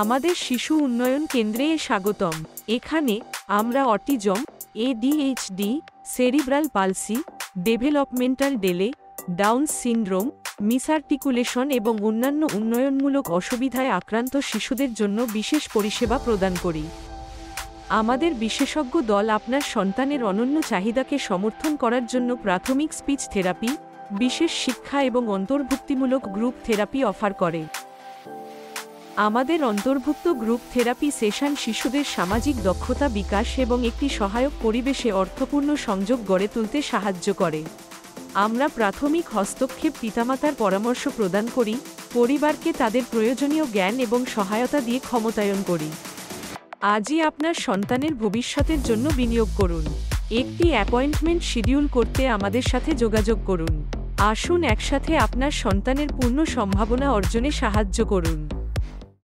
আমাদের শিশু উন্নয়ন কেন্দ্রে স্বাগতম। এখানে আমরা autism, ADHD, cerebral palsy, developmental delay, Down syndrome, misarticulation এবং অন্যান্য উন্নয়নমূলক অসুবিধায় আক্রান্ত শিশুদের জন্য বিশেষ পরিষেবা প্রদান করি। আমাদের বিশেষজ্ঞ দল আপনার সন্তানের অনন্য চাহিদাকে সমর্থন করার জন্য প্রাথমিক স্পিচ থেরাপি, বিশেষ শিক্ষা এবং অন্তর্ভুক্তিমূলক গ্রুপ থেরাপি অফার করে। আমাদের অন্তর্ভুক্ত গ্রুপ থেরাপি সেশন শিশুদের সামাজিক দক্ষতা বিকাশ এবং একটি সহায়ক পরিবেশে অর্থপূর্ণ সংযোগ গড়ে তুলতে সাহায্য করে। আমরা প্রাথমিক হস্তক্ষেপ পিতামাতার পরামর্শ প্রদান করি, পরিবারকে তাদের প্রয়োজনীয় জ্ঞান এবং সহায়তা দিয়ে ক্ষমতায়ন করি। আজই আপনার সন্তানের ভবিষ্যতের জন্য বিনিয়োগ করুন। একটি অ্যাপয়েন্টমেন্ট শিডিউল করতে আমাদের সাথে যোগাযোগ করুন। আসুন একসাথে আপনার সন্তানের পূর্ণ সম্ভাবনা অর্জনে সাহায্য করুন।